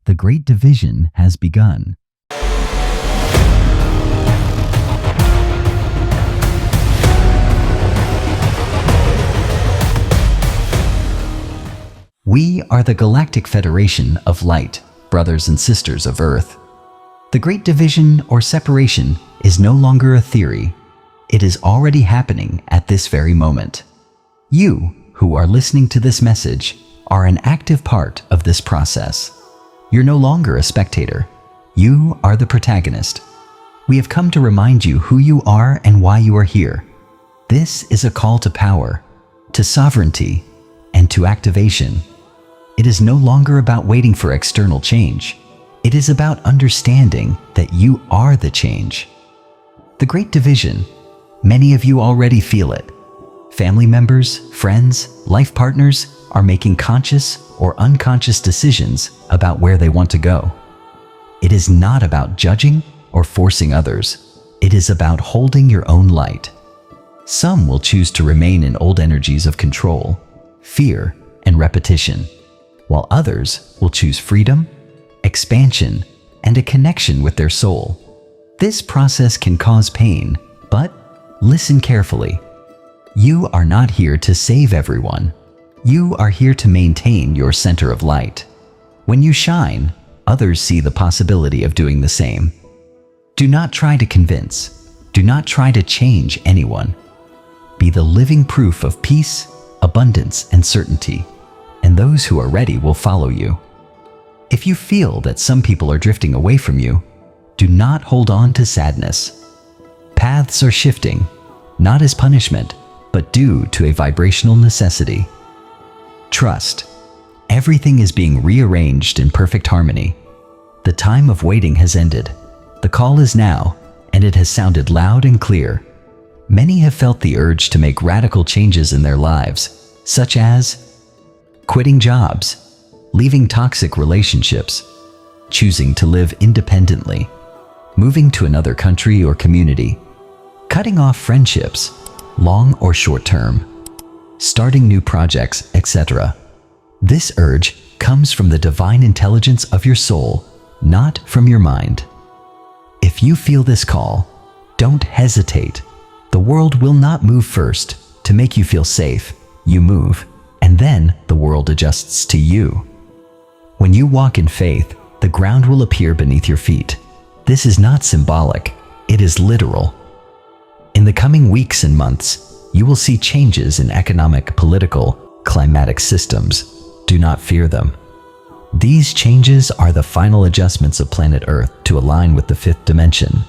The Great Division has begun. We are the Galactic Federation of Light, brothers and sisters of Earth. The Great Division or separation is no longer a theory. It is already happening at this very moment. You, who are listening to this message, are an active part of this process. You're no longer a spectator. You are the protagonist. We have come to remind you who you are and why you are here. This is a call to power, to sovereignty, and to activation. It is no longer about waiting for external change. It is about understanding that you are the change. The Great Division, many of you already feel it. Family members, friends, life partners are making conscious or unconscious decisions about where they want to go. It is not about judging or forcing others. It is about holding your own light. Some will choose to remain in old energies of control, fear, and repetition, while others will choose freedom, expansion, and a connection with their soul. This process can cause pain, but listen carefully. You are not here to save everyone. You are here to maintain your center of light. When you shine, others see the possibility of doing the same. Do not try to convince. Do not try to change anyone. Be the living proof of peace, abundance, and certainty, and those who are ready will follow you. If you feel that some people are drifting away from you, do not hold on to sadness. Paths are shifting, not as punishment, but due to a vibrational necessity. Trust. Everything is being rearranged in perfect harmony. The time of waiting has ended. The call is now, and it has sounded loud and clear. Many have felt the urge to make radical changes in their lives, such as quitting jobs, leaving toxic relationships, choosing to live independently, moving to another country or community, cutting off friendships, long or short term, starting new projects, etc. This urge comes from the divine intelligence of your soul, not from your mind. If you feel this call, don't hesitate. The world will not move first to make you feel safe. You move, and then the world adjusts to you. When you walk in faith, the ground will appear beneath your feet. This is not symbolic, it is literal. In the coming weeks and months, you will see changes in economic, political, climatic systems. Do not fear them. These changes are the final adjustments of planet Earth to align with the fifth dimension.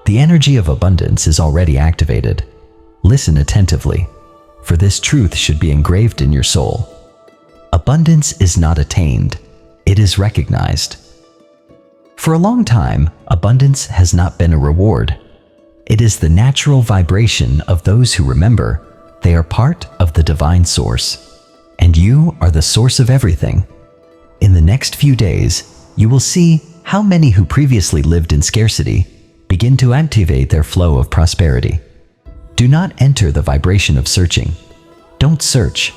The energy of abundance is already activated. Listen attentively, for this truth should be engraved in your soul. Abundance is not attained, it is recognized. For a long time, abundance has not been a reward. It is the natural vibration of those who remember they are part of the divine source, and you are the source of everything. In the next few days, you will see how many who previously lived in scarcity begin to activate their flow of prosperity. Do not enter the vibration of searching. Don't search.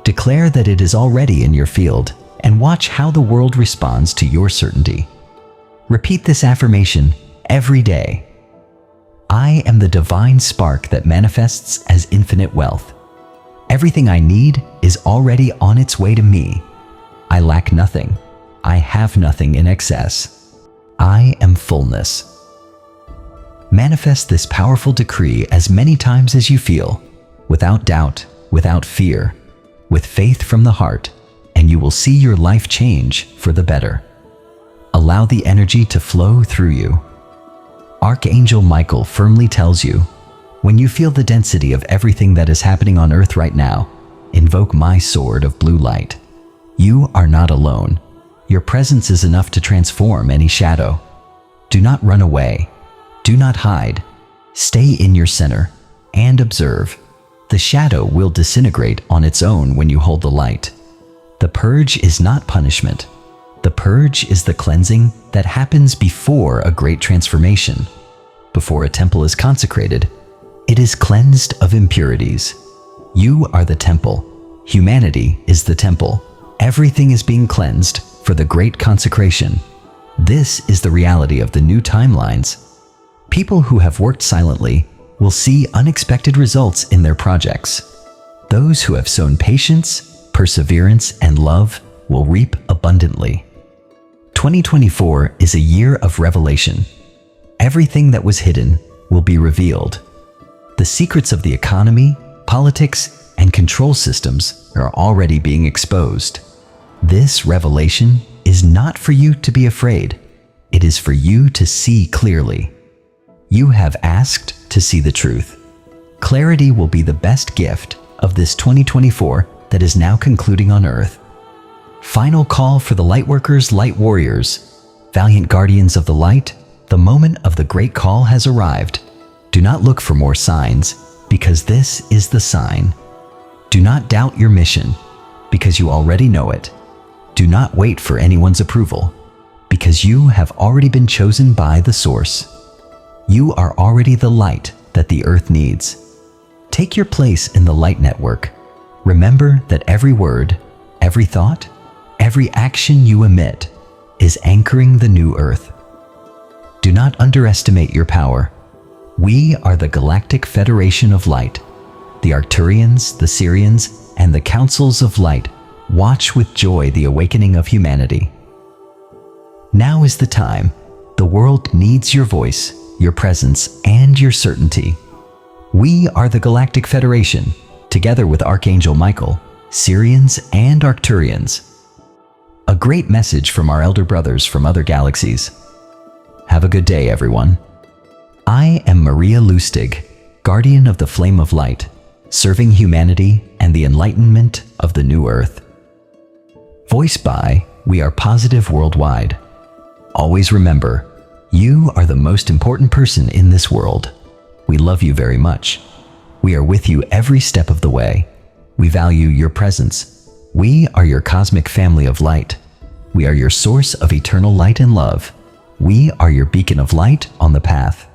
Declare that it is already in your field and watch how the world responds to your certainty. Repeat this affirmation every day. I am the divine spark that manifests as infinite wealth. Everything I need is already on its way to me. I lack nothing. I have nothing in excess. I am fullness. Manifest this powerful decree as many times as you feel, without doubt, without fear, with faith from the heart, and you will see your life change for the better. Allow the energy to flow through you. Archangel Michael firmly tells you, when you feel the density of everything that is happening on Earth right now, invoke my sword of blue light. You are not alone. Your presence is enough to transform any shadow. Do not run away. Do not hide. Stay in your center and observe. The shadow will disintegrate on its own when you hold the light. The purge is not punishment. The purge is the cleansing that happens before a great transformation. Before a temple is consecrated, it is cleansed of impurities. You are the temple. Humanity is the temple. Everything is being cleansed for the great consecration. This is the reality of the new timelines. People who have worked silently will see unexpected results in their projects. Those who have sown patience, perseverance, and love will reap abundantly. 2024 is a year of revelation. Everything that was hidden will be revealed. The secrets of the economy, politics, and control systems are already being exposed. This revelation is not for you to be afraid. It is for you to see clearly. You have asked to see the truth. Clarity will be the best gift of this 2024 that is now concluding on Earth. Final call for the Lightworkers, Light Warriors, valiant guardians of the light. The moment of the great call has arrived. Do not look for more signs, because this is the sign. Do not doubt your mission, because you already know it. Do not wait for anyone's approval, because you have already been chosen by the Source. You are already the light that the earth needs. Take your place in the light network. Remember that every word, every thought, every action you emit is anchoring the new earth. Do not underestimate your power. We are the Galactic Federation of Light. The Arcturians, the Syrians, and the Councils of Light watch with joy the awakening of humanity. Now is the time. The world needs your voice, your presence, and your certainty. We are the Galactic Federation, together with Archangel Michael, Syrians, and Arcturians. A great message from our elder brothers from other galaxies. Have a good day, everyone. I am Maria Lustig, guardian of the flame of light, serving humanity and the enlightenment of the new earth. Voiced by We Are Positive Worldwide. Always remember, you are the most important person in this world. We love you very much. We are with you every step of the way. We value your presence. We are your cosmic family of light. We are your source of eternal light and love. We are your beacon of light on the path.